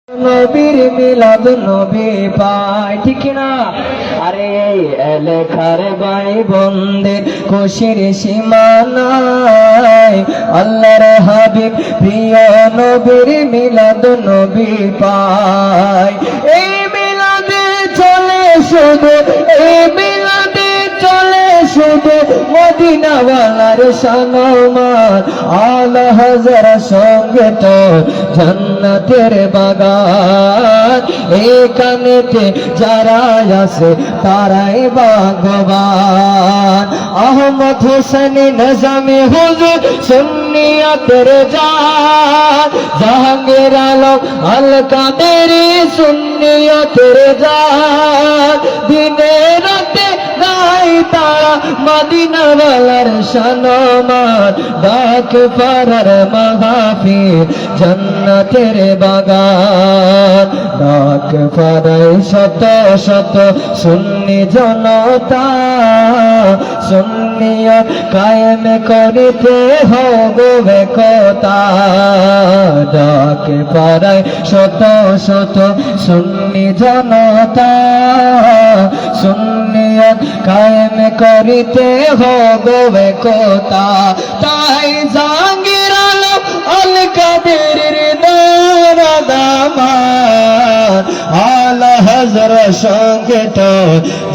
নবীর মিলাদ নবী পায় ঠিক না। আরে এই এলাকার ভাই বোনদের খুশির সীমা নাই। আল্লাহর হাবিব প্রিয় নবীর মিলাদ নবী পায়। এই মিলাদে চলে শুধু, এই মিলাদে চলে শুধু মদিনাওয়ালার সম্মান। আলা হাজার সঙ্গে তো জান্নাতের বাগান। এখানেতে যারা আছে তারাই ভাগ্যবান। আহমদ হোসেন নিজামী হুজুর সুন্নিয়তের জান। জাহাঙ্গীর আলম আল কাদেরী সুন্নিয়তের জান। দিনে রাতে গায় তারা মদিনাওয়ালার সম্মান। ডাক পারার মাহফিল জান্নাতের বাগান। ডাক পারায় শত শত সুন্নি জনতা। সুন্নিয়ত কায়েম করিতে হবে একতা। ডাক পারায় শত শত সুন্নি জনতা। সুন্নিয়ত কায়েম করিতে হবে একতা। তাই জাহাঙ্গীর আলম আল কাদেরীর দামান। আলা হাজার সঙ্গে তো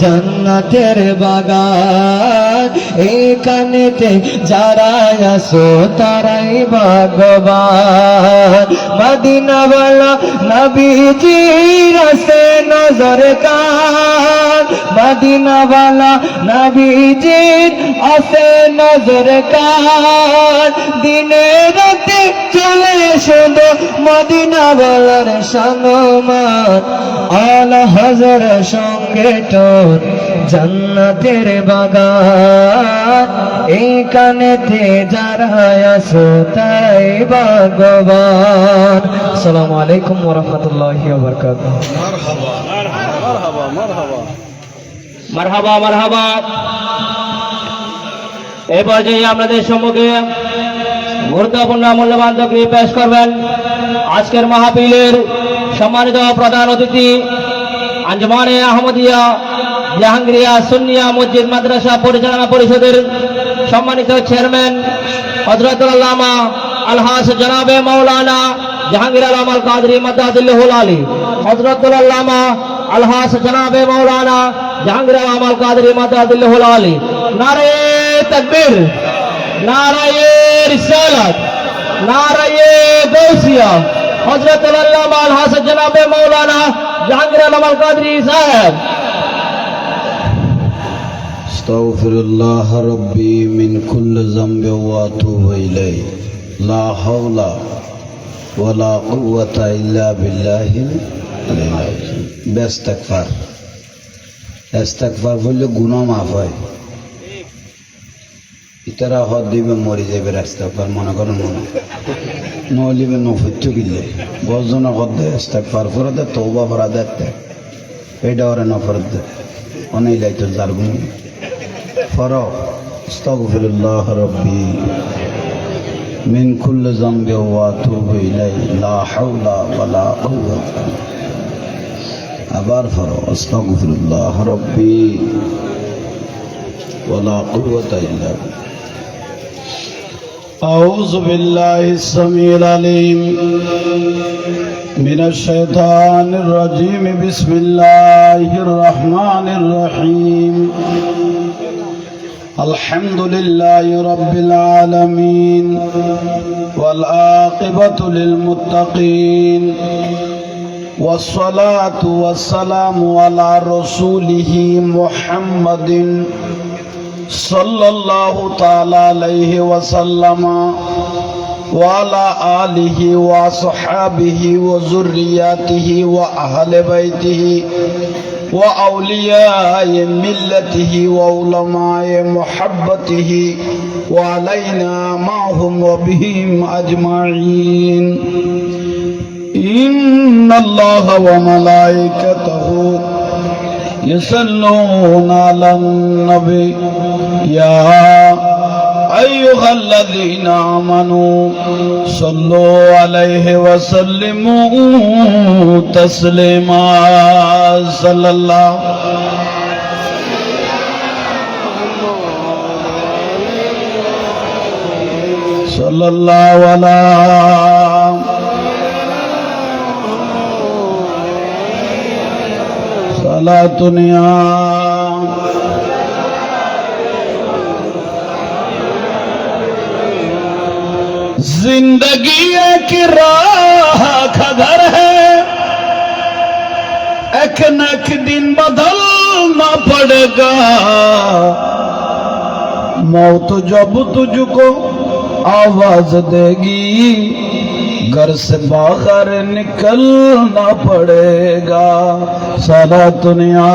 জান্নাতের বাগান। এখানেতে যারা আসো তারাই ভাগ্যবান। মদিনাওয়ালা নবীজির আছে নজর কান। মদিনাওয়ালা নবীজির আছে নজর কান। দিনে রাতে চলে শুধু মদিনাওয়ালার সম্মান। আলা হাজার সঙ্গে তোর জান্নাতের বাগান। এইখানেতে যারা আছো তাই ভাগ্যবান। আসসালামু আলাইকুম ওয়া রাহমাতুল্লাহি ওয়া বারাকাতুহু। মারহাবা মারহাবা মারহাবা মারহাবা মারহাবা। এই পর্যায়ে আপনাদের সম্মুখে গুরুত্বপূর্ণ মূল্যবান তকরির পেশ করবেন আজকের মাহফিলের সম্মানিত প্রধান অতিথি আঞ্জুমানে আহমদিয়া জাহাঙ্গীরিয়া সুন্নিয়া মসজিদ মাদ্রাসা পরিচালনা পরিষদের সম্মানিত চেয়ারম্যান হযরতুল আল্লামা আলহাজ জনাবে মাওলানা জাহাঙ্গীর আলম আল কাদরী মাদাদিল্লাহুল আলী। হযরতুল আল্লামা আলহাজ জনাবে মাওলানা জাহাঙ্গীর আলম আল কাদরী মাদাদিল্লাহুল আলী। নারে তাকবীর, নারায়ে রিসালাত, নারায়ে গাউসিয়া। হযরতুল আল্লামা আলহাজ জনাবে মাওলানা জাহাঙ্গীর আলম আল কাদরী সাহেব। আস্তাগফিরুল্লাহ রাব্বি মিন কুল্লি যামবি ওয়া আতুবু ইলাইহি। লা হাওলা ওয়া লা কুওয়াতা ইল্লা বিল্লাহিল আলিয়্যিল আযীম। ইস্তিগফার, ইস্তিগফার বললে গুনাহ মাফ হয়। ইতারা হদ দিবে মরি যাবে ইস্তিগফার মনে করেন মনে নলিবে নফুচ্ছু গিলে গজনা হদ দে ইস্তিগফার করে দে তওবা করা দে এটা ওরে নফরত দে অনেক লাইতো জারগুন ফরো। আস্তাগফিরুল্লাহ রাব্বি মিন কুল্লি যামবি ওয়া আতুবু ইলাইহি। লা হাওলা ওয়া লা কুওয়াতা। আবার ফরো আস্তাগফিরুল্লাহ রাব্বি ওয়া লা কুওয়াতা ইল্লা বিল্লাহ। أعوذ بالله السميع العليم من الشيطان الرجيم. بسم الله الرحمن الرحيم. الحمد لله رب العالمين والعاقبة للمتقين والصلاة والسلام على رسوله محمد صلى الله تعالى عليه وسلم وعلى آله وصحابه وذرياته وأهل بيته وأولياء ملته وعلماء محبته وعلينا معهم وبهم أجمعين. إن الله وملائكته يصلون على النبي يا أيها الذين آمنوا صلوا عليه وسلموا تسليما صلى الله على صلاة دنیا जिंदगी एक राह का घर है, एक न एक दिन बदलना पड़ेगा। मौत जब तुझको आवाज देगी, घर से बाहर निकलना पड़ेगा। साला दुनिया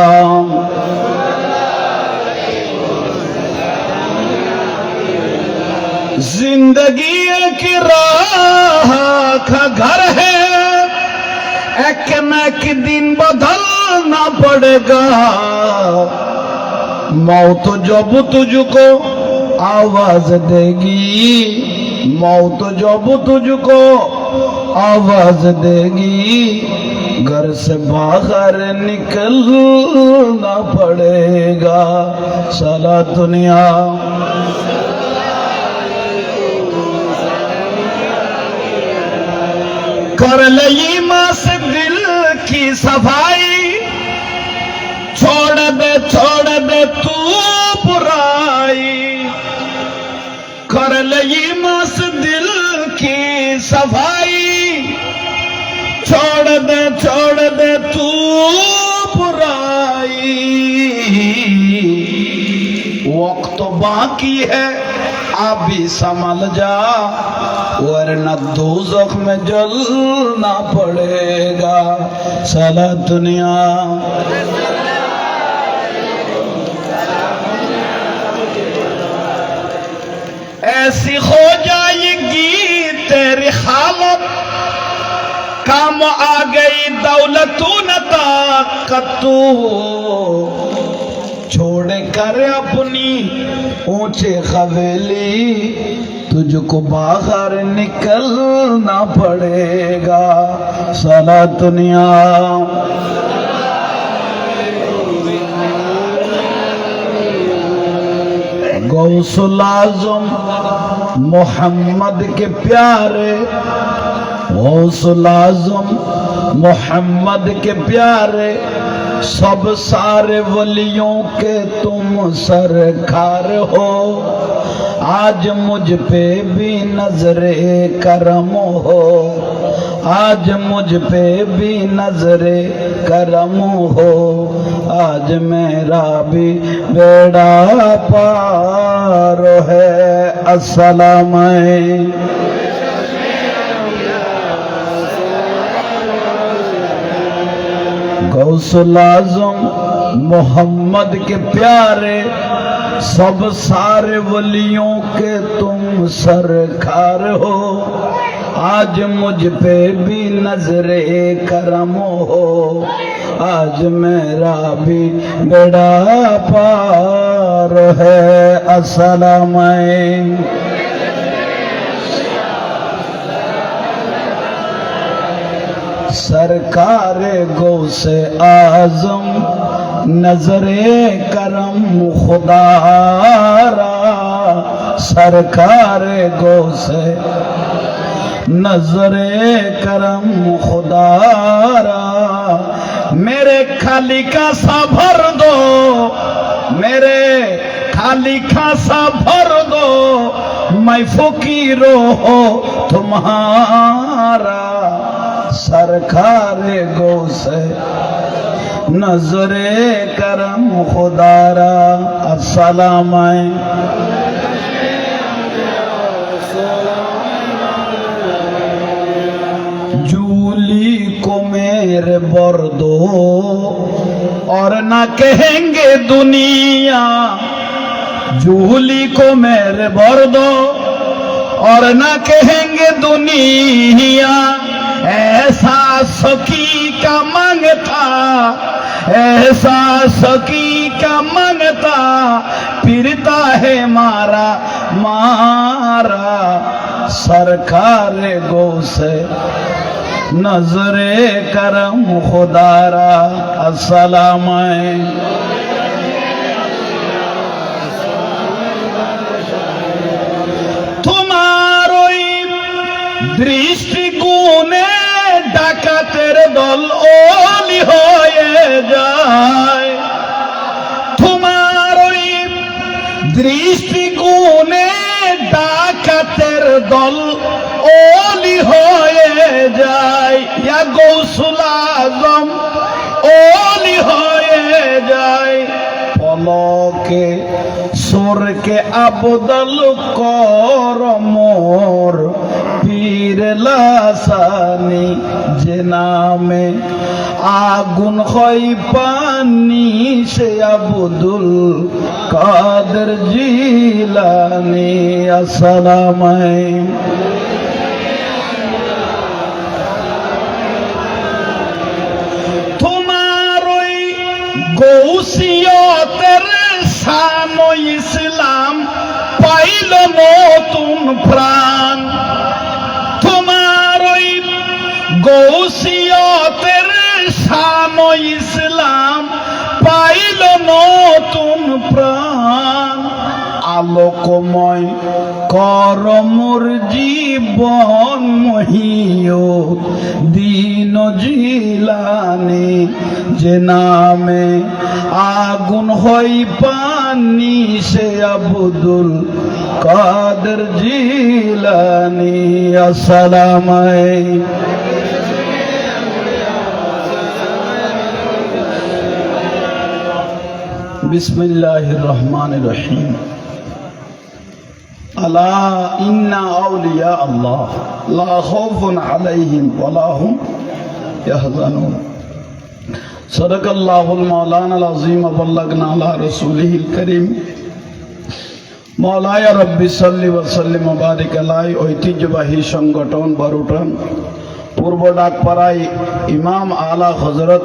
जिंदगी एक राह का घर है, एक न एक दिन बदलना पड़ेगा। मौत जब तुझको आवाज देगी, मौत जब तुझको आवाज देगी, घर से बाहर निकलना पड़ेगा। साला दुनिया कर ले ईमान से दिल की सफाई, छोड़ दे तू बुराई। कर ले ईमान से दिल की सफाई, छोड़ दे तू बुराई। वक्त बाकी है अभी संभल जा, वरना दोज़ख में जलना पड़ेगा। साला दुनिया ऐसी हो जाएगी तेरी हालत, काम आ गई दौलतू न ताकतू। छोड़ कर अपनी ऊंचे हवेली, तुझको बाहर निकलना पड़ेगा। साला दुनिया गौसुल आज़म मोहम्मद के प्यारे, गौसुल आज़म मोहम्मद के प्यारे, सब सारे वलियों के तुम सरकार हो। आज मुझ पे भी नजरे करम हो, आज मुझ पे भी नजरे करम हो। आज मेरा भी बेड़ा पार है। अस्सलाम गौसुल आज़म मोहम्मद के प्यारे, सब सारे वलियों के तुम सरकार हो। आज मुझ पे भी नजरे करम हो, आज मेरा भी बेड़ा पार है। अस्सलाम सरकार गौसे आज़म नजरे करम खुदारा, सरकार गौसे नजरे करम खुदारा। मेरे खाली का सा भर दो, मेरे खाली का सा भर दो, मैं फकीरो हो तुम्हारा। सरकार गौसे नजरे करम खुदारा। अस्सलाम जूली को मेरे बर दो, और ना कहेंगे दुनिया। जूली को मेरे बर दो, और ना कहेंगे दुनिया। ऐसा सखी का मांगता, ऐसा सखी का मांगता, फिरता है मारा मारा सरकार गौ से नजरे करम खुदारा अस्सलाम তোমারই দৃষ্টিকোণে ডাকাতের দল ওলি হয়ে যায় তোমারই দৃষ্টিকোণে ডাকাতের দল ওলি হয়ে যায় ইয়া গৌসুল আজম ওলি হয়ে যায় পলকে সুরকে আবদল কর মোর পীর লাসানি যে নামে আগুন হয় পানি সে আব্দুল কাদের জিলানি আসসালাম তোমার ওই গৌসিয়তের শান ইসলাম পাইল নতুন প্রাণ তোমার ওই গৌসিয়তের শান ইসলাম পাইল নতুন প্রাণ আলোকময় করমর জীবন মহিও দিন জিলানি যে নামে আগুন হই পানি সে আব্দুল কাদের জিলানি আসসালাম বিসমিল্লাহির রহমানির রহিম আলা ইন্না আউলিয়া আল্লাহ লা খাউফুন আলাইহিম ওয়া লা হুম ইয়াহজানুন সাদাকাল্লাহুল মাওলানাল আযীম ওয়া বাল্লাগনা আলা রাসূলিহিল কারীম মাওলায়া রাব্বি সাল্লি ওয়া সাল্লিম ওয়া বারিক আলাই ঐতিহ্যবাহী সংগঠন বারুটান পূর্ব ডাকপাড়ায় ইমাম আলা হযরত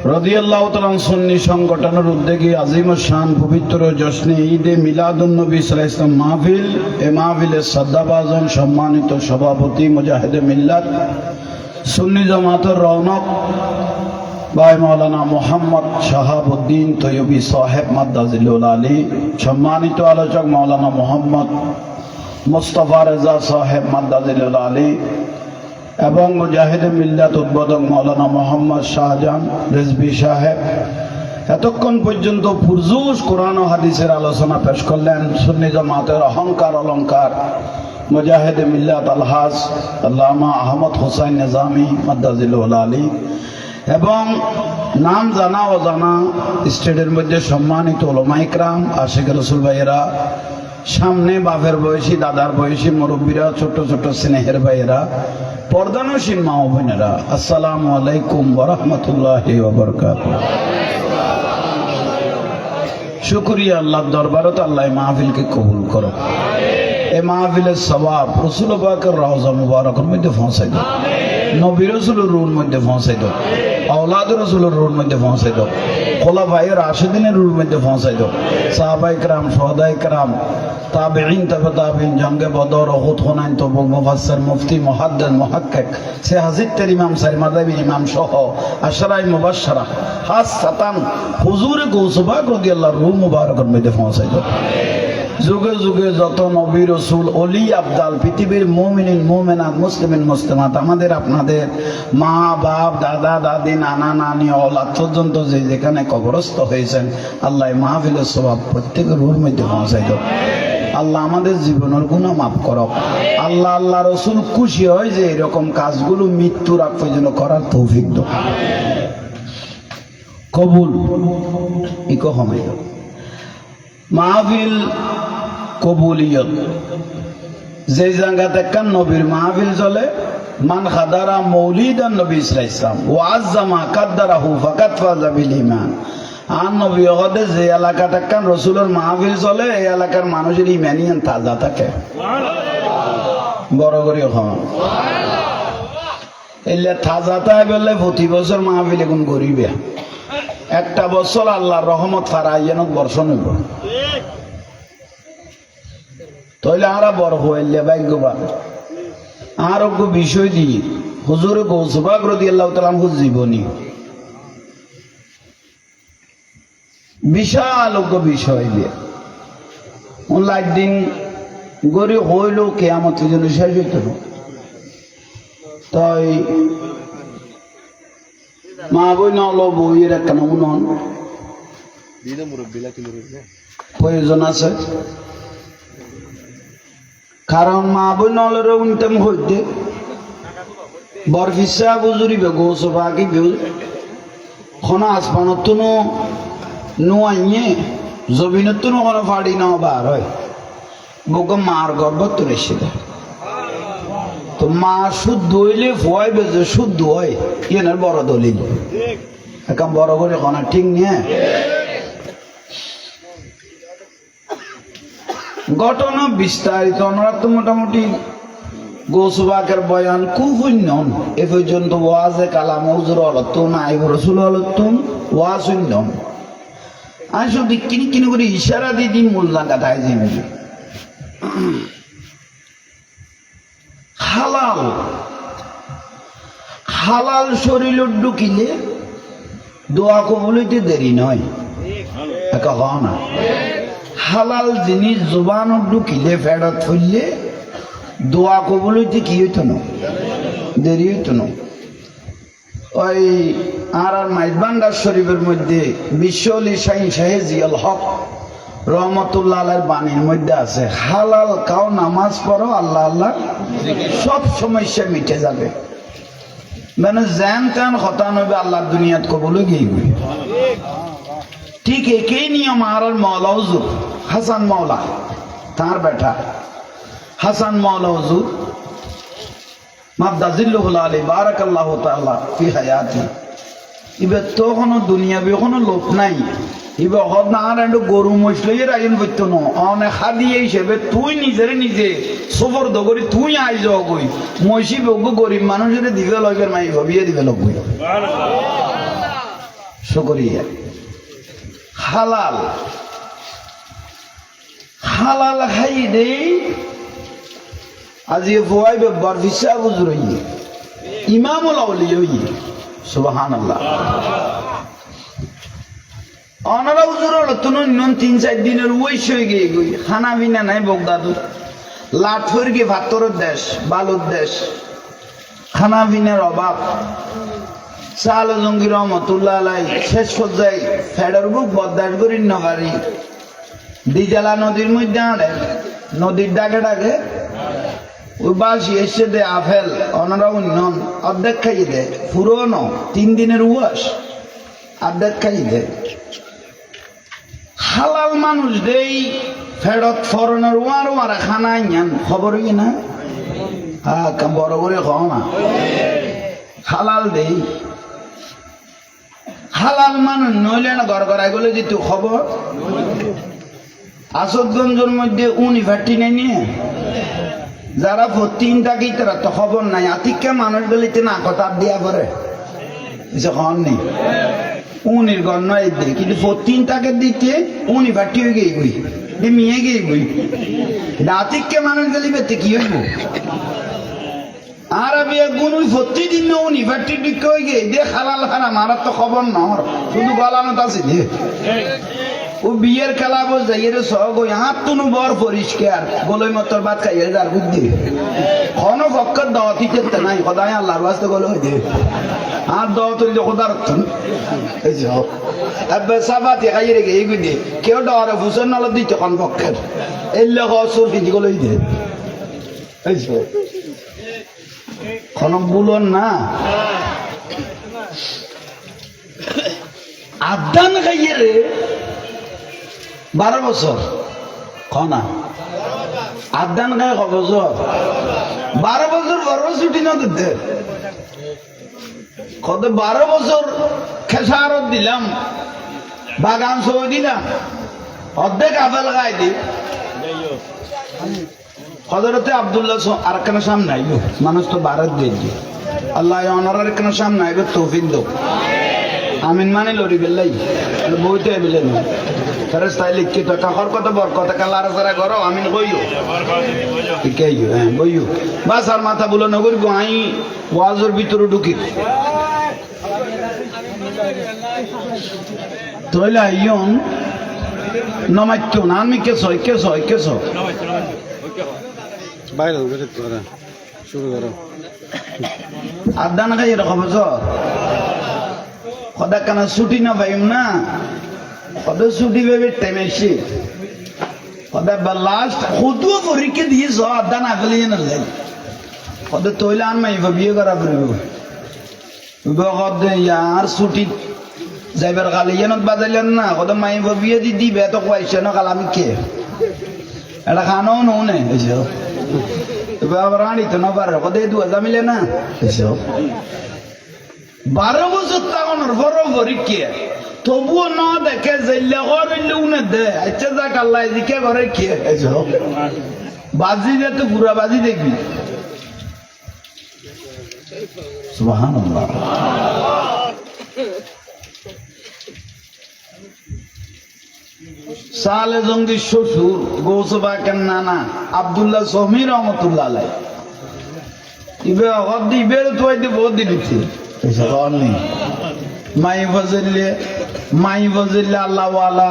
রাদিয়াল্লাহু তাআলা সুন্নি সংগঠনের উদ্যোগে আজিম শান পবিত্র জশ্নে ঈদে মিলাদুন নবী সাল্লাল্লাহু আলাইহি ওয়াসাল্লাম মাহফিল এ মাহফিলের সাদ্দাবাজন সম্মানিত সভাপতি মুজাহিদে মিল্লাত সুন্নি জামাতের রৌনক ভাই মাওলানা মোহাম্মদ শাহাবুদ্দিন তৈয়বী সাহেব মাদ্দাজিলুল আলী সম্মানিত আলোচক মাওলানা মোহাম্মদ মুস্তাফা রেজা সাহেব মাদ্দাজিলুল আলী এবং মুজাহিদে মিল্লাত উদ্বোধক মাওলানা মোহাম্মদ শাহজাহান রিজভী সাহেব এতক্ষণ পর্যন্ত পুরজুস কোরআন ও হাদিসের আলোচনা পেশ করলেন সুন্নি জামাতের অহংকার অলংকার মুজাহিদে মিল্লাত আলহাজ আল্লামা আহমদ হোসাইন নিজামী মাদ্দাজিলুল আলী এবং নাম জানা অজানা স্টেটের মধ্যে সম্মানিত উলামা ইকরাম আশিক রাসূল ভাইয়েরা সামনে বাপের বয়সী দাদার বয়সী মুরব্বীরা ছোট ছোট স্নেহের ভাইয়েরা পর্দানসীন মা ও বোনেরা আসসালামু আলাইকুম ওয়া রাহমাতুল্লাহি ওয়া বারাকাতুহু শুকরিয়া আল্লাহর দরবারত আল্লাহ মাহফিলকে কবুল করো এই মাহফিলের সওয়াব রাসূল পাকের রওজা মুবারকের মধ্যে পৌঁছাই দাও নবী রাসূলের রূহের মধ্যে পৌঁছাই দাও औलाद रसूलुर रूह मध्य पहुंचाई दो खुलाफाए राशिदीन रूह मध्य पहुंचाई दो साहबाए किराम शुहदाए किराम ताबईन तबे ताबईन जंगे बदर उहुद हुनैन तबुक मुफस्सिर मुफ्ती मुहद्दिस मुहक्किक से हाजिर तेरी इमाम सारी मज़हबी इमाम सह अशराए मुबश्शरा खासतन हुजूर गौस पाक রাদিয়াল্লাহু रूह मुबारकर मध्य पहुंचाई दो যুগে যুগে যত নবী রাসূল ওলি আবদাল পৃথিবীর মুমিনিন মুমিনাত মুসলিমিন মুসলিমাত আমাদের আপনাদের মা বাপ দাদা দাদি নানা নানি औलाद পর্যন্ত যে যেখানে কবরস্থ হয়েছেন আল্লাহ মাহফিলের সওয়াব প্রত্যেকের রূহের মধ্যে পৌঁছাই দাও আল্লাহ আমাদের জীবনের গুনাহ মাফ করো আল্লাহ আল্লাহ রাসূল খুশি হয় যে এরকম কাজগুলো মৃত্যুর আগ পর্যন্ত করার তৌফিক দাও কবুল ইকো হবে মাহফিল কবুলিয়ত যে জায়গাতে কান নবীর মাহফিল চলে মান খাদারা মৌলিদান নবী সাল্লাল্লাহু আলাইহি ওয়াসাল্লাম ওয়া আযযামা কাদ্দারাহু ফাকাত ফাযা বিল ঈমান আর নবী হদে যে এলাকাতে কান রাসূলের মাহফিল চলে এই এলাকার মানুষের ঈমানিয়ান তাজা থাকে সুবহানাল্লাহ বড় করে খাওয়া সুবহানাল্লাহ এলে তাজা তাই বলে প্রতি বছর মাহফিল এখন গরিবে একটা বছর আল্লাহর রহমত ফারাইয়ানত বর্ষণ হইব তাইলে আরা বড় হইলে ভাগ্যবান। আর বিষয় দিয়ে হুজুর গৌসবাগ রাদিয়াল্লাহু তাআলা আনহু জীবনী বিশাল বিষয় দিয়ে লাইট দিন গরি হইল কিয়ামতের জন্য শেষ হইত না। তাই মা বই নল বইয়ের একটা নমুনন প্রয়োজন আছে, কারণ মা বই নলের উনতেম হইতে বরফিসা বুজুরিবে গৌসবাগি খনা আসমানত তুনো নোয়াইয়ে জমিনত তুনো কোনো ফাড়ি না বার হয় বউকে মার গর্ভত তো রেসে দেয়। তো মা শুদ্ধ হইলে ভয় বেজে শুদ্ধ হয় ইয়েনের বড় দলিল এখন বড় করে খনা ঠিক নিয়ে ঘটনা বিস্তারিত আমরা তো মোটামুটি গৌসবাগের বয়ান খুব শূন্যন এ পর্যন্ত ওয়াজে কালাম হুজুর অলতুন আইব রসুল অলতুন ওয়াজ শূন্যন। আমি শুধু কিনি কিনি করে ইশারা দিয়ে দিই মূল্যান কাটায় যে হালাল হালাল শরীর ঢুকিলে দোয়া কবুলইতে দেরি নয় একা হয় না। হালাল জিনিস জোবান ঢুকিলে ফেরত হইলে দোয়া কবুল হইতে কি হইত না দেরি হইত না। ওই আর মাইজবান্ডার শরীফের মধ্যে বিশ্বলি শাহিন শাহে জিয়াল হক রহমতুল্লাহ আলাইহির বাণীর মধ্যে আছে হালাল খাও নামাজ পড়ো আল্লাহ আল্লাহ সব সমস্যা মিটে যাবে। মানে জ্যান ত্যান হতান হবে আল্লাহ দুনিয়াত কবুল গিয়ে ঠিক একই নিয়ম আর মৌলা হুজুর হাসান মৌলা তার বেটা হাসান মৌলা হুজুর মাদ্দাজিল্লুহুল আলী বারাকাল্লাহু তাআলা ফি হায়াতি ইবে তো কোনো দুনিয়াবি কোনো লোক নাই ইবে হদ না আর একটু গরু মশলাই রাইন করতো না অনেক হাদিয়ে হিসেবে তুই নিজের নিজে সফর দগরি তুই আই যাও গই মসি বগু গরিব মানুষের দিবে লগের মাই ভাবিয়ে দিবে লগ গই শুকরিয়া। হালাল হালাল খাই দে আজি ফুয়াই বেবার ভিসা বুজুর হইয়ে ইমামুল আউলিয়া হইয়ে সুবহানাল্লাহ। অনারা হুজুর হলো তুন 3-4 দিনের ওইস হয়ে গিয়ে গই খানা বিনা নাই বগদাদু লাঠুর গিয়ে ভাতরের দেশ বালুর দেশ খানা বিনার অভাব। চাল জঙ্গি রহমতুল্লাহ আলাই শেষ পর্যায়ে ফেডার বুক বদাস করি নগারি দিজালা নদীর মধ্যে আড়ে নদীর ডাকে ডাকে ওই বাসি এসে দে আফেল অনারা উন্নয়ন অর্ধেক খাইয়ে দেয় পুরোনো 3 দিনের উয়াস অর্ধেক খাইয়ে দেয়। হালাল মানুষ দেই ফেরত ফরনের ওয়ার ওয়ারা খানা আইয়ান খবর কি না বড় করে খাও না হালাল দেই হালাল মানুষ নইলে না ঘর ঘর এগুলো দিত খবর। আসাদগঞ্জের মধ্যে উনি ফাটি নাই নিয়ে যারা 3 টাকি তারা তো খবর নাই আতিকে মানুষ গলিতে না কথা দিয়া পরে খন নেই উনির গণ্য দিয়ে কিন্তু 3 টাকে দিতে উনি ফাটি হয়ে গিয়ে বই মিয়ে গিয়ে বই আতিকে মানুষ গলিবে কি হইব আর আমি একগুণ ওই প্রতিদিন উনি ফাটি দিকে হয়ে গিয়ে দে হালাল হারাম আর তো খবর নর শুধু গলানত আছে দে ও বিয়ের খেলা বল যাই সহ গই হাত তুনু বর পরিষ্কার বলই মতর ভাত খাই আর বুদ্ধি কোন ফক্কর দাওয়াতি করতে নাই খোদায় আল্লাহর ওয়াস্তে গলো হই দে আর দাওয়াত হইলে খোদার এই যে আব্বা সাবাতি খাই রে এই গুদি কেউ ডরে ফুসন নল দিতে কোন পক্ষের এল্লে হসুর কি গলো হই দে এই যে কোন বুলন না আদান খাইয়ে রে 12 বছর খনা আদান খায় ক বছর 12 বছর বড় ছুটি না দিতে কত 12 বছর খেসারত দিলাম বাগান সহ দিলাম অর্ধেক আপেল খাই দি হযরতে আব্দুল্লাহ আর কেন সামনে আইব মানুষ তো ভারত দিয়ে আল্লাহ অনার কেন সামনে আইবে তৌফিক দাও আমিন মানে লড়ি বেলাই বইতে বেলে না ফেরেস তাই লিখি তো কাকর কত বর কত কালার সারা করো আমিন কইও ঠিক আছে হ্যাঁ বইও বাস আর মাথা বলো না করিব আই ওয়াজের ভিতরে ঢুকি তোইলা ইয়ন নমাইতো না আমি কেস বাইরে শুরু করো আদান খাই এরকম সদা কানা ছুটি না পাইম না সদা ছুটি পাবে টেমেছি সদা লাস্ট খুদুও পরীক্ষা দিয়েছ আদান আগলে না যাই সদা তৈলে আন মাইব বিয়ে করা পড়ব ইয়ার ছুটি যাইবার কালে ইয়ানত বাজাইলেন না সদা মাইব বিয়ে দি দিবে তো কয়েছে না কাল আমি কে এটা খানাও নে রানি তো নবার কদে দুয়া মিলে না 12 বছর তখন বড় পরীক্ষা তবুও না দেখে যাইলে করলে উনে দে আচ্ছা যাক আল্লাহ দিকে করে কে বাজি দে তো পুরা বাজি দেখবি সুবহানাল্লাহ সালে জঙ্গি শ্বশুর গৌসবাকের নানা আব্দুল্লাহ সমি রহমতুল্লাহ আলাই ইবের তো বহুত দিচ্ছে মাই ফজলে আল্লাহওয়ালা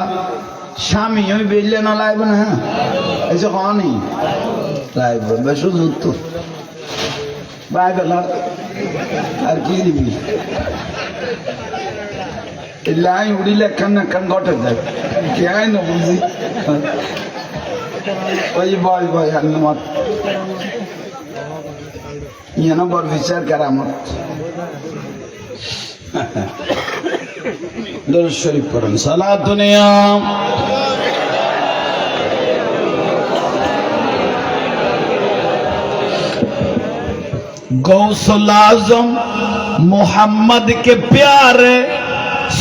স্বামী ওই বেললে না লাইবে না হ্যাঁ এসে কনি লাইব বেশ যুক্ত বাইবেল আর কি দিবি লাই উড়িলে কান ঘটে যায় কে না বুঝি ওই বয় মত ইয়ে বর বিচার কারামত দরুদ শরীফ পড়েন সালাতুন ইয়া गौसुल आजम मोहम्मद के प्यारे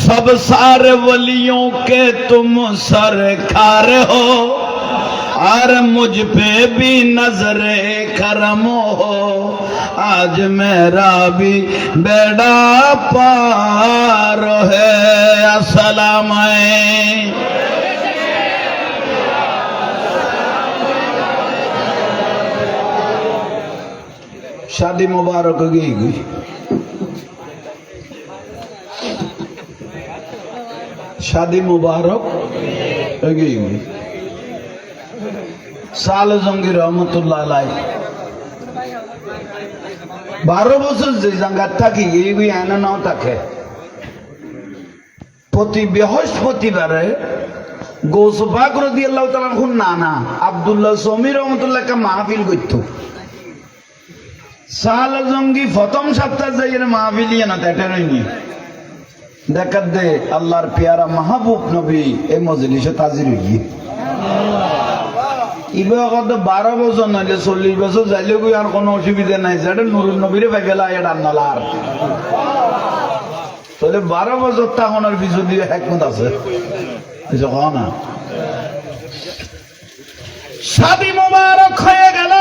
सब सारे वलियों के तुम सरकार हो और मुझ पे भी नजरे करम हो आज मेरा भी बेड़ा पार है अस्सलाम शादी मुबारक गई शादी मुबारक गई साल जंगी रहमतुल्लाह अलैह 12 বছর যে জাঙ্গাত থাকি এই আয়না নাও থাকে প্রতি বৃহস্পতিবারে গৌস পাক রাদিয়াল্লাহু তাআলা নানা আব্দুল্লাহ সমি রহমতুল্লাহকে মাহফিল করত সাল জঙ্গি প্রথম সপ্তাহ যাইয়ের মাহফিলিয়া না এটা রইনি দেখাত দে আল্লাহর পেয়ারা মাহবুব নবী এই মজলিসে তাজির হই ইবে কত 12 বছর নাইলে 40 বছর যাইলে কই আর কোনো অসুবিধা নাই যেটা নূরুন নবীরে পাইবেলা এটা আন্নালার তাহলে 12 বছর তাহনের বিজুদি হিকমত আছে কিছু কও না শাদি মোবারক হয়ে গেল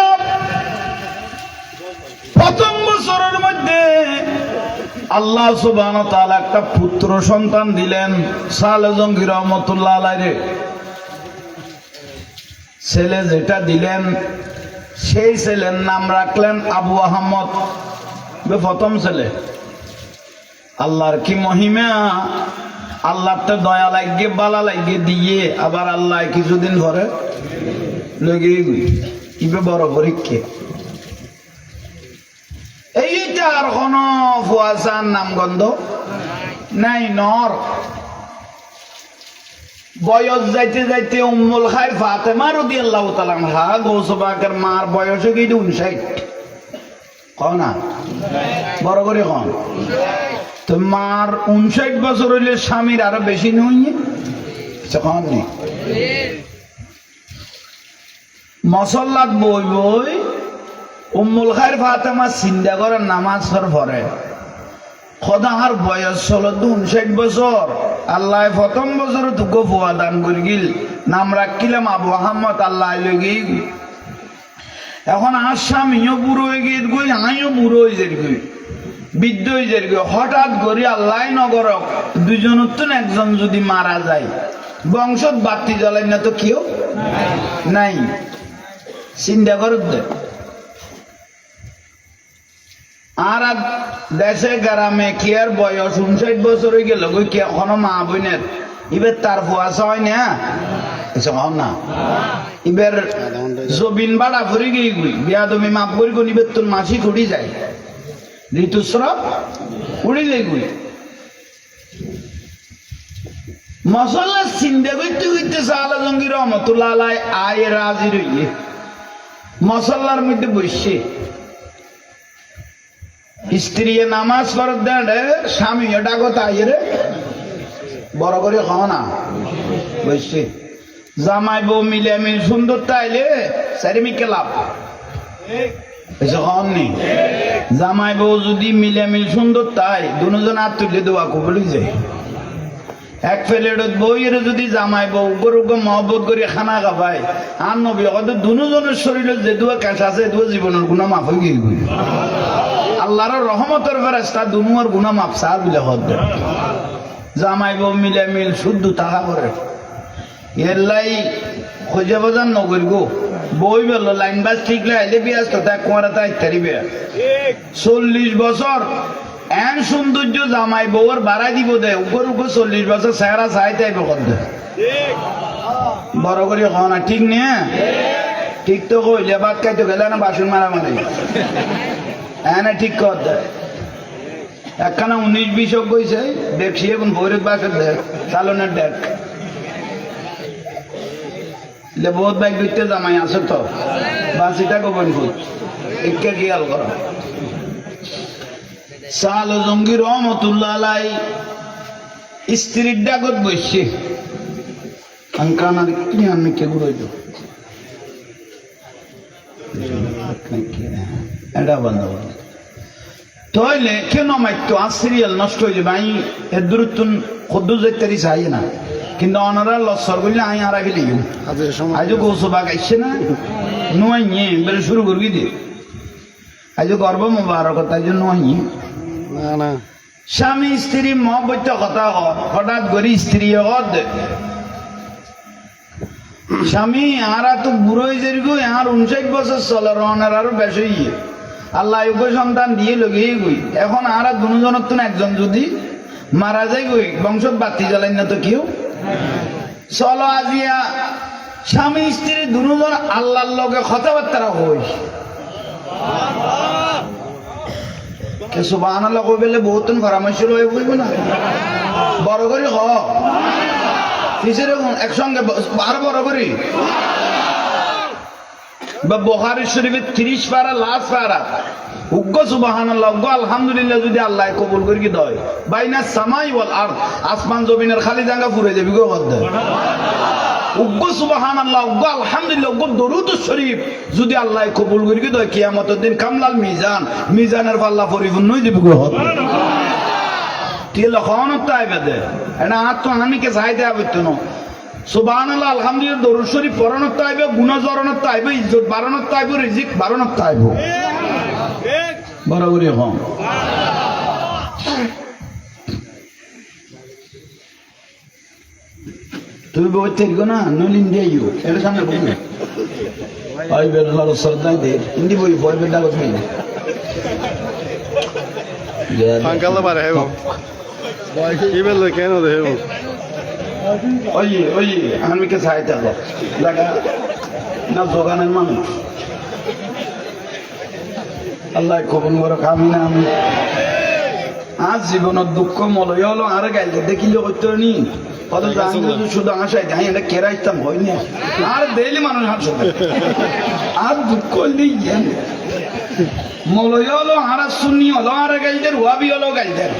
প্রথম বছরের মধ্যে আল্লাহ সুবহানাহু ওয়া তাআলা একটা পুত্র সন্তান দিলেন সালে জঙ্গি রহমতুল্লাহ আলাইহি ছেলে যেটা দিলেন সেই ছেলের নাম রাখলেন আবু আহমদ প্রথম ছেলে আল্লাহর কি মহিমা আল্লাহ তো দয়া লাগিয়ে বালা লাগিয়ে দিয়ে আবার আল্লাহ কিছুদিন পরে লেগে ইবে বড় পরীক্ষা এইটা আর কোন ফুয়াসার নামগন্ধ নাই নর বয়স যাইতে যাইতে উম্মুল খায়র ফাতেমা রাদিয়াল্লাহু তাআলা আনহা গৌস পাকের মার বয়স কি 59 কোন না বড় করে কোন তো মার 59 বছর হইলে স্বামীর আরো বেশি নইয়ে কোন নি মসল্লাত বই উম্মুল খায়র ফাতেমা চিন্তা করে নামাজ পড়ে খোদাহার বয়স হলো 59 বছর আল্লাহ প্রথম বছর তোকে ফুয়া দান করে গিল নাম রাখিলাম আবু আহমদ আল্লাহ লগে এখন আর স্বামীও বুড়ো হয়ে গিয়ে গই আইও বুড়ো হয়ে যাই গই বৃদ্ধ হয়ে যায় হঠাৎ করে আল্লাহ নগরক দুজনত্তন একজন যদি মারা যায় বংশত বাতি জ্বলাই না তো কেউ নাই চিন্তা করত আর দেশে গ্রামে কি আর বয়স 59 বছর হয়ে গেল কই কি এখনো মা বোনের এবার তার ফুয়াশা হয় না না এবার জবিন বাড়া ফুরি গিয়ে গুই বিয়া তুমি মাপ করি কোন এবার তোর মাসি উড়ি যায় ঋতুস্রাব উড়িলে গুই মশলা চিন্তা করতে করতে সালা জঙ্গি রহমতুল্লাহ আলাই আয় রাজি রইয়ে মশলার মধ্যে বসছে স্ত্রী নামাজ ফরত দেয় স্বামী ডাকো তাই রে বড় করে খাও না বসছে জামাই বউ মিলে মিল সুন্দর তাইলে সারিমিকে লাভ নেই জামাই বউ যদি মিলে মিল সুন্দর তাই দুজন হাত তুলে দোয়া কবলি যায় এক প্লেটত বইয়ের যদি জামাই বউ গরুকে মহব্বত করে খানা খাবায় আর নবী হয়তো দুজনের শরীরে যে দুয়া ক্যাশ আছে দুয়া জীবনের গুণা মাফ হয়ে গিয়ে গুই আল্লাহর রহমতের ফেরেশতা দুনুয়ার গুণা মাফ সার বিলে হদ জামাই বউ মিলে মিল শুদ্ধ তাহা করে এলাই খোঁজে বাজার নগর গো বই বললো লাইন বাস ঠিক লাইলে বিয়াস তো তা কুয়ারা তাই তারিবে 40 বছর এন সৌন্দর্য জামাই বউর বাড়াই দিব দে উপর উপর 40 বছর চেহারা চাই তাইব করতে বড় করে খাওয়া না ঠিক নিয়ে ঠিক তো কইলে ভাত খাইতে গেলে না বাসন মারামারি এনে ঠিক করতে একখানা 19-20 কইছে দেখছি এখন বৈরত বাসের দেখ চালনের দেখ বহুত বাইক দিতে জামাই আছে তো বাসিটা গোপন খুঁজ একে খেয়াল করো সাল জঙ্গি রহমতুল্লাহ আলাই স্ত্রীর ডাকত বসছে কানার কি আমি কে ঘুরাই দো এটা বন্ধ করো তাইলে কেন মাইতো আর সিরিয়াল নষ্ট হয়ে যাবে আমি এর দূরত্ব খদ্দ যেতে চাই না কিন্তু অনারা লসর করলে আমি আর আগে লিখি আজ গৌসবা গাইছে না নোয়াই নিয়ে বেড়ে শুরু করবি দিয়ে আজ গর্ব মোবারক তাই জন্য নোয়াই না স্বামী স্ত্রী মহব্বত কথা হঠাৎ করে স্ত্রী স্বামী আর তো বুড়ো হয়ে যাই গো আর 59 বছর চলে রনের আরো বেশি আল্লাহ সন্তান দিয়ে লগে গই এখন আর দুজনের তো একজন যদি মারা যায় গই বংশত বাতি জ্বালাই না তো কেউ চলো আজিয়া স্বামী স্ত্রী দুজন আল্লাহর লগে কথাবার্তা হই সুবহানাল্লাহ কইলে বহুত পরামর্শ লয়ে বলব না বড় করে হ কিসের একসঙ্গে আর বড় করি বা বুখারী শরীফে 30 পারা লাস্ট পারা উগ্গ সুবহানাল্লাহ উগ্গ আলহামদুলিল্লাহ যদি আল্লাহ কবুল করি কি দয় বাইনা সামাই ওয়াল আরদ আসমান জমিনের খালি জায়গা পুরে যাবি গো বদ্ধ উগ্গ সুবহানাল্লাহ উগ্গ আলহামদুলিল্লাহ উগ্গ দরুদ শরীফ যদি আল্লাহ কবুল করি কি দয় কিয়ামতের দিন কামলাল মিজানের পাল্লা পরিপূর্ণ হয়ে যাবি গো বদ্ধ তিল খাওয়ানোর তাইবে দে এটা আর তো আনিকে চাইতে হবে তো সুবহানাল্লাহ আলহামদুলিল্লাহ দরুদ শরীফ পড়ানোর তাইবে গুনাহ জরানোর তাইবে ইজ্জত বাড়ানোর তাইবে রিজিক বাড়ানোর তাইবে বরাবরই হন তুমি বলতে না নল ইন্ডিয়া এর সামনে বলবে আই বেলা সরদাই দে ইন্দি বই বই বেলা বলবে ফাঙ্কাল বারে হেব কি বললে কেন দে হেব ওই আমি কে চাইতে লাগা না দোকানের মানুষ আল্লাহ কবুল করো আমি না আমি আজ জীবনের দুঃখ মলয় হলো আর গাইলে দেখিলে হইতো নি কত শুধু আশাই আমি এটা কেরাইতাম হয়নি আর ডেইলি মানুষ হাসে আর দুঃখ দিয়ে মলয় হলো আর শুনি হলো আর গাইদের ওয়াবি হলো গাইদের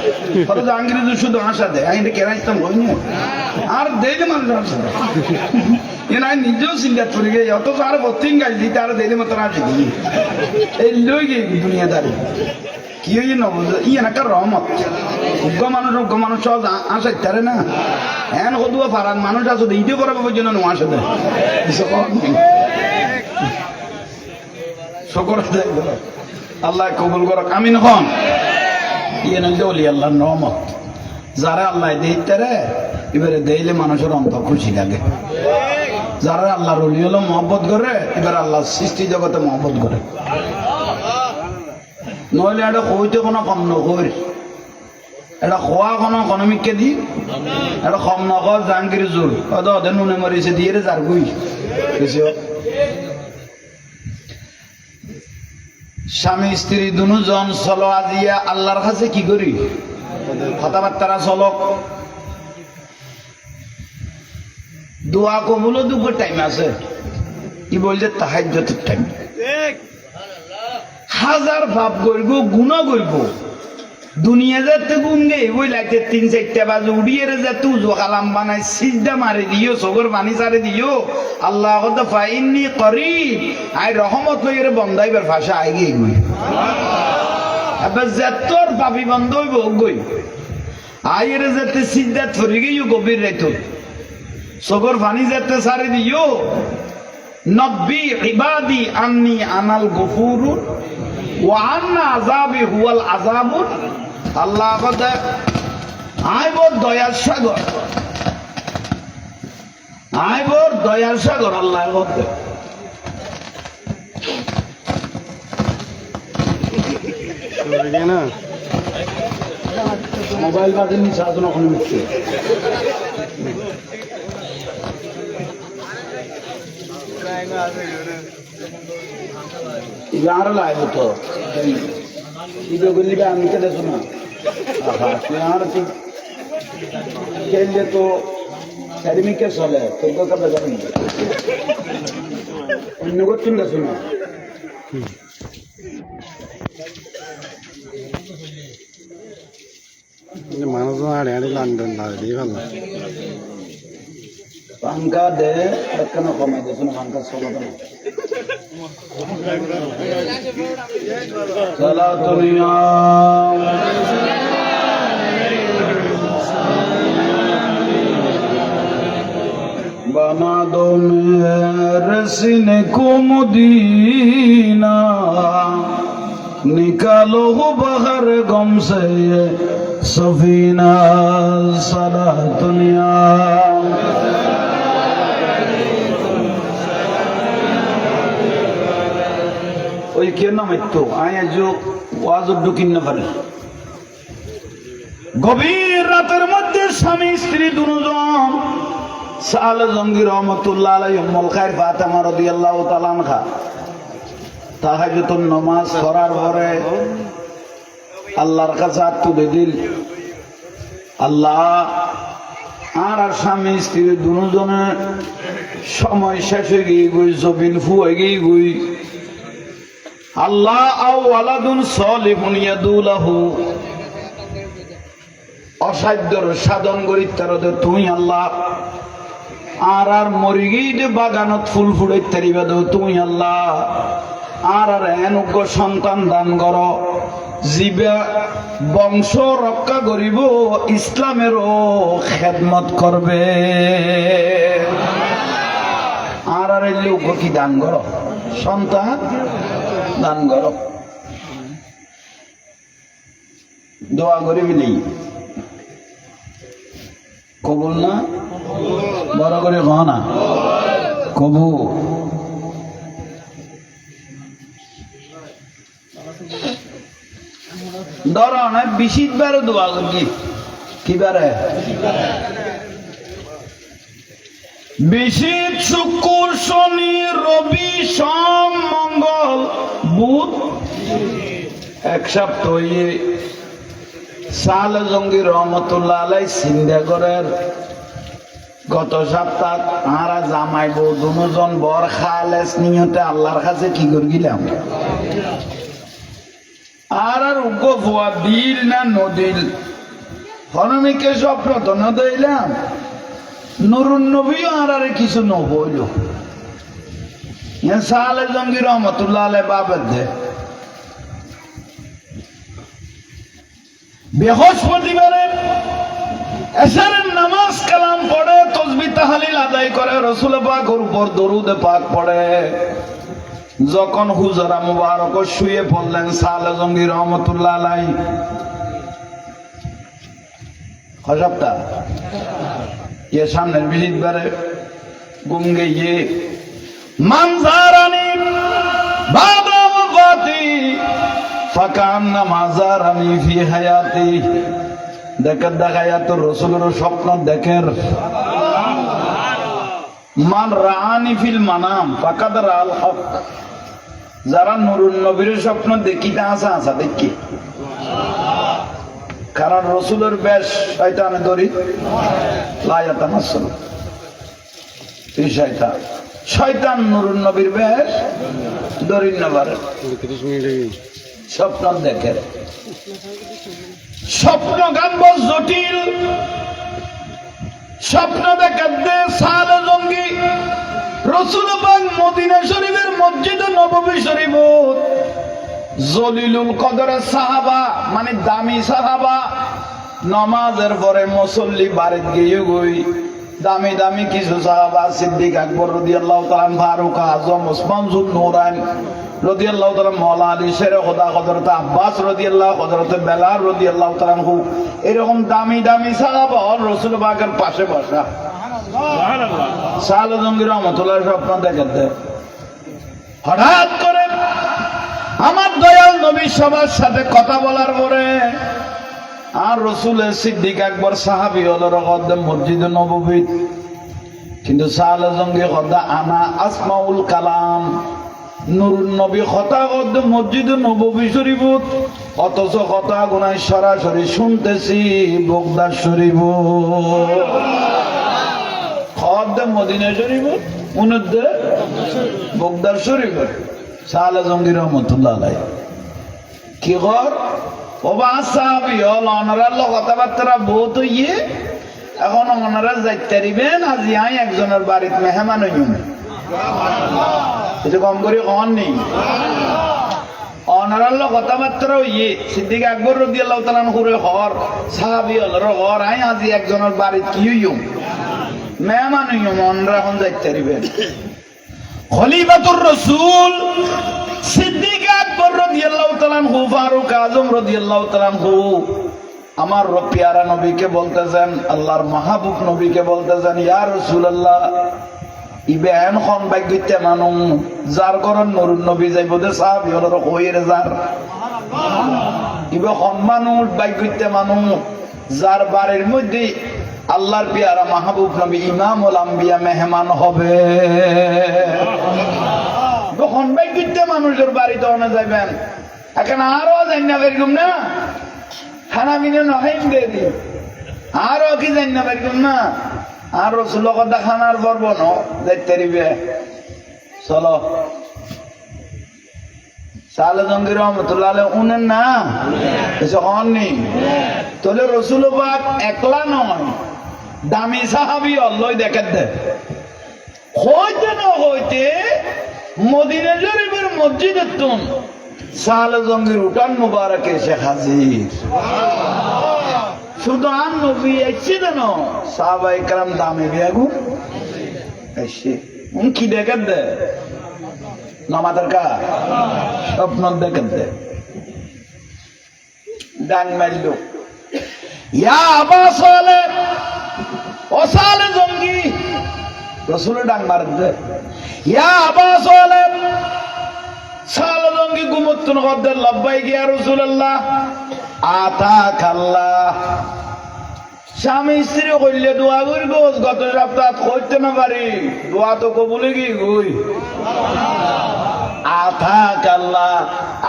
কত আঙ্গ্রেজ শুধু আশা দেয় আমি এটা কেরাইতাম হয়নি আর ডেইলি মানুষ হাসে এনা নিজেও চিন্তা করে গে অত আর বত্তিং গাইল দিতে আর ডেইলি মতো আসে দিয়ে এই লই গে দুনিয়াদারি কি হয়ে নবুঝ একটা রহমত উগ্র মানুষ সব আসাই তারে না এন হদুয়া ফারান মানুষ আছে ইটে করাবো পর্যন্ত নো আসে দেয় সকল আল্লাহ কবুল করক আমিন হন ইয়ে নইলে অলি আল্লাহর রহমত যারা আল্লাহ দিতে রে এবারে দিলে মানুষের অন্তর খুশি লাগে যারা আল্লাহর অলি হলো মহব্বত করে এবার আল্লাহ সৃষ্টি জগতে মহব্বত করে নইলে এটা কইতে কোনো কম নকর এটা খোয়া কোনো ইকোনমিককে দি এটা কম নকর জাহাঙ্গীর জোর ওদের নুনে মরিছে দিয়ে রে যার গুই স্বামী স্ত্রী দুজন চলো আজিয়া আল্লাহর কাছে কি করি কথাবার্তারা চলক দোয়া কবুলও দুপুর টাইম আছে কি বলছে তাহাজ্জুদের টাইম হাজার পাপ করব গুনাহ করব দুনিয়া যাতে গুনগে ওই লাইতে 3-4টা বাজে উড়িয়ে যাতে উজু কালাম বানাই সিজদা মারি দিও সগর পানি ছাড়ে দিও আল্লাহ কত ফাইন্নি করিব আই রহমত লইরে বন্দাইবার ভাষা আই গই গই আবার যাতর পাপি বন্ধ হইব গই আইরে যাতে সিজদা ধরে গিয়ে গভীর রাইতো সগর পানি যাতে ছাড়ে দিও নব্বি ইবাদি আন্নি আনাল গফুরুর ওয়া আন্না আযাবি হুয়াল আযাবুর আল্লাহ কথা আইব দয়ার সাগর আইব দয়ার সাগর আল্লাহ কথা না মোবাইল বাজে নি সাধন ওখানে মিশছে यार लाए तो इधर गुल्ली पे आने के लिए सुना यार ठीक खेल तो शरीर के सोले तुमको कब लगाएंगे उन्हें को तुम सुना মানুষ আড়ে আড়ে লন্ডন দাঁড়িয়ে ভালো पंखा दे रखना कमे दे सुनो पंखा सोलो तो सलातुनिया बना दो मेरे सीने को मदीना निकालो बाहर गम से ये सफीना सलातुनिया ওই কেন মৃত্যু আয় যোগ ওয়াজ ঢুকিন না পারে গভীর রাতের মধ্যে স্বামী স্ত্রী দুজন সাল জঙ্গি রহমতুল্লাহ আলাইহি উম্মুল খায়র ফাতেমা রাদিয়াল্লাহু তাআলা আনহা তাহাজ্জুদের নামাজ পড়ার পরে আল্লাহর কাছে হাত তুলে দিল আল্লাহ আর স্বামী স্ত্রী দুজনের সময় শেষ হয়ে গিয়ে গই জবিন ফুয়ে গিয়ে গই আল্লাহ আও ওয়ালাদুন সলিহুন ইয়াদুলাহু অসাধ্যর সাধন করিতে তুই আল্লাহ আর মরি গিয়ে বাগানত ফুল ফুড়াইতে দাও তুই আল্লাহ আর এনুজ্ঞ সন্তান দান কর জীবা বংশ রক্ষা করিব ইসলামেরও খেদমত করবে আর এই লোক কি দান কর সন্তান দান কর দোয়া করে বিলি কবুল না বড় করে কহ না কবু ধর না 20 বারে দোয়া করি কি বারে 20 শুক্র শনি রবি সোম মঙ্গল বুধ এক সপ্তাহ সাল জঙ্গি রহমতুল্লাহ আলাই সিন্দাগরের গত সপ্তাহ আরা জামাই বউ দুজন বর খালেস নিয়তে আল্লাহর কাছে কি করে গেলাম আর উগ্র ভুয়া দিল না নদিল হনমিকে স্বপ্ন তো না দিলাম নুরুন নবীও আর কিছু নহইল সালে জঙ্গি রহমতুল্লাহ আলাই বাবের দে বৃহস্পতিবারে এশারের নামাজ কালাম পড়ে তসবিহ তাহলিল আদায় করে রাসূল পাকের উপর দরুদ পাক পড়ে যখন হুজরা মুবারক শুয়ে পড়লেন সালে জঙ্গি রহমতুল্লাহ আলাই সপ্তাহ ये सामने विजिट बारे घूम गई ये मंजारानी बाबा वफाती फकान नमाजारानी फी हयाती देखत देखाया तो रसूलेर स्वप्न देखेर मान रानी फिल मनाम फाकाद राल हक যারা নুরুন নবীর স্বপ্ন দেখিতে আসা আসা দেখি কারণ রসুলের বেশ শয়তানে ধরি লায়াতা মাসল এই শয়তান শয়তান নুরুন নবীর বেশ ধরিন নবার স্বপ্ন দেখে স্বপ্ন গাম্ব জটিল স্বপ্ন দেখাতে সালে জঙ্গি রসুল পাক মদিনা শরীফের মসজিদে নববী শরীফ জলিলুল কদরের সাহাবা মানে দামি সাহাবা নামাজের পরে মুসল্লি বাড়িতে গিয়ে গই দামি দামি কিছু সাহাবা সিদ্দিক আকবর রাদিয়াল্লাহু তাআলা ফারুক আজম ওসমান যুন নূরান রাদিয়াল্লাহু তাআলা মাওলা আলী শেরে খোদা হযরত আব্বাস রাদিয়াল্লাহু হযরত বেলাল রাদিয়াল্লাহু তাআলা এরকম দামি দামি সাহাবা রাসূল পাকের পাশে বসা সালে জঙ্গির রহমতুল্লাহ স্বপ্ন দেখেন হঠাৎ করে আমার দয়াল নবী সবার সাথে কথা বলার পরে আর রসুলের সিদ্দিক আকবর সাহাবী হলো রকম মসজিদে নববী কিন্তু সালে জঙ্গি কথা আনা আসমাউল কালাম নুরুন নবী কথা কদ মসজিদে নববী শরীফ অথচ কথা গুনায় সরাসরি শুনতেছি বগদাদ শরীফ মদিনা শরীফ উনুদ্দে বগদাদ শরীফ সালে জঙ্গি রহমতুল্লাহ আলাইহি কি কর ওবা সাহাবী হল ওনার কথাবার্তা বহুত ইয়ে এখন ওনারা যাইতে দিবেন আজি আই একজনের বাড়িতে মেহমান হইম এটা কম করে কন নেই ওনার কথাবার্তা ইয়ে সিদ্দিক আকবর রাদিয়াল্লাহু তাআলা করে হর সাহাবী হল ঘর আই আজি একজনের বাড়িতে কি হইম মেহমান মনরা এখন যাইতে দিবেন খলিফাতুর রাসূল সিদ্দিক আকবর রাদিয়াল্লাহু তাআলা আনহু ফারুক আজম রাদিয়াল্লাহু তাআলা আনহু আমার পেয়ারা নবীকে বলতেছেন আল্লাহর মাহবুব নবীকে বলতেছেন ইয়া রাসূলুল্লাহ ইবেন খন ভাগ্যতে মানু যার করন নুরুন নবী যাইব দে সাহাবী হলো কইরে যার ইবে খন মানুষ ভাগ্যতে মানু যার বাড়ির মধ্যে আল্লাহর পেয়ারা মাহবুব নবী ইমামুল আম্বিয়া মেহমান হবে তখন ভাগ্যতে মানুষের বাড়িতে অনে যাবেন এখন আরো জান্না বেরগুম না খানা মিনে নহাইম দেরি আরো কি জান্না বেরগুম না আর রসুল কথা খানার পর্ব ন দেখতে দিবে চলো সালে জঙ্গি রহমতুল্লাহ উনেন না কিছু অননি তাহলে রসুল পাক একলা নয় দামি সাহাবী অল্লই দেখেন দে হইতে না হইতে মদিনা শরীফের মসজিদের তুন সালে জঙ্গির উঠান মুবারক এসে হাজির শুধু আর নবী এসে দেন সাহাবায়ে কেরাম দামে বিয়াগু এসে কি দেখেন দে নামাজের কা স্বপ্ন দেখেন দে ডান মাইল ইয়া আবা সালে ও সালে জঙ্গি রসুল ডান মারেন দে ইয়া আবা সালে সালে জঙ্গি গুমতুন কদ লব্বাইক ইয়া রাসূলুল্লাহ আতাকাল্লাহ স্বামী স্ত্রী কইলে দোয়া করি গোস গত সপ্তাহ করতে না পারি দোয়া তো কবুলে কি গই আতাকাল্লাহ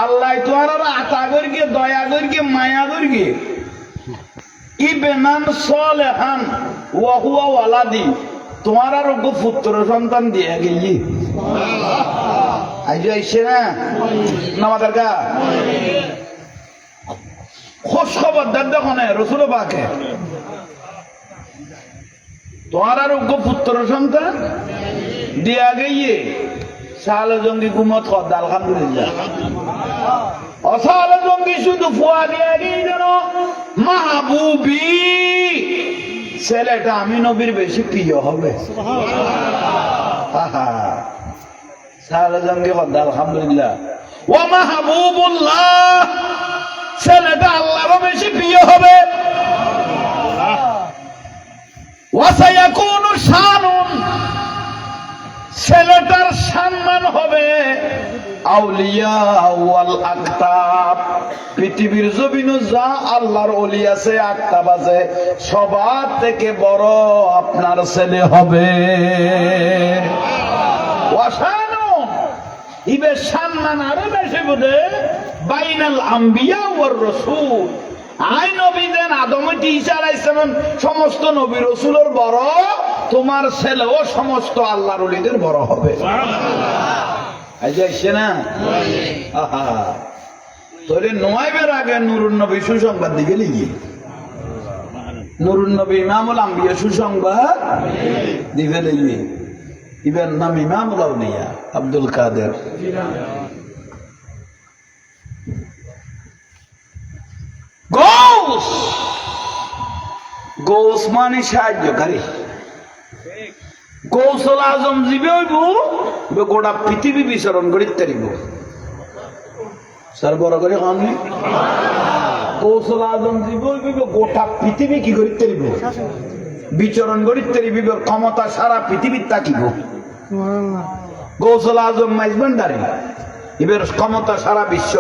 আল্লাহ তোমার আতা করি দয়া করি মায়া করি ইবেনান সলেহান ওয়া হুয়া ওয়ালাদি তোমার আর পুত্র সন্তান দিয়ে গেলি আইজো আইছে না নামাজের কা খোঁজ খবর দেন দেখনে রসুল পাকে তোমার আর পুত্র সন্তান দিয়া গিয়ে সালে জঙ্গি গুমত খদ আলহামদুলিল্লাহ অসালে জঙ্গি শুধু ফুয়া দিয়া গিয়ে যেন মাহবুবি ছেলেটা আমি নবীর বেশি প্রিয় হবে সালে জঙ্গি খদ আলহামদুলিল্লাহ ও মাহবুবুল্লাহ ছেলেটা আল্লাহরও বেশি প্রিয় হবে আউলিয়া ওয়াল আকতাব, পৃথিবীর জমিনে যা আল্লাহর ওলি আছে, আকতাব আছে, সবার থেকে বড় আপনার ছেলে হবে। ওয়াসানু ইবে সম্মান আরো বেশি বুঝে বাইনাল আম্বিয়া ওয়ার রাসূল, আই নবী দেন আদম হইতে ঈসা আলাইহিস সালাম সমস্ত নবী রাসূলের বড়, তোমার ছেলেও সমস্ত আল্লাহর ওলিদের বড় হবে। আইছে না? আহা, তোরে নোয়াইবের আগে নুরুন নবী সুসংবাদ দিকে লিখি, নুরুন নবী ইমামুল আম্বিয়া সুসংবাদ দিবে লিখি। ইবের নাম ইমামুল আউলিয়া আব্দুল কাদের। গৌস, গৌস মানে সাহায্যকারী। গৌসুল আজম জীবে হইব, গোটা পৃথিবী বিচরণ করিতে পারিব। স্যার বড় করে হননি, গৌসুল আজম জীবে হইব, গোটা পৃথিবী কি করিতে পারিব, বিচরণ করিতে পারিব, ক্ষমতা সারা পৃথিবীর থাকিব। গৌসুল আজম মাইজবান্ডারি, এবার ক্ষমতা সারা বিশ্ব।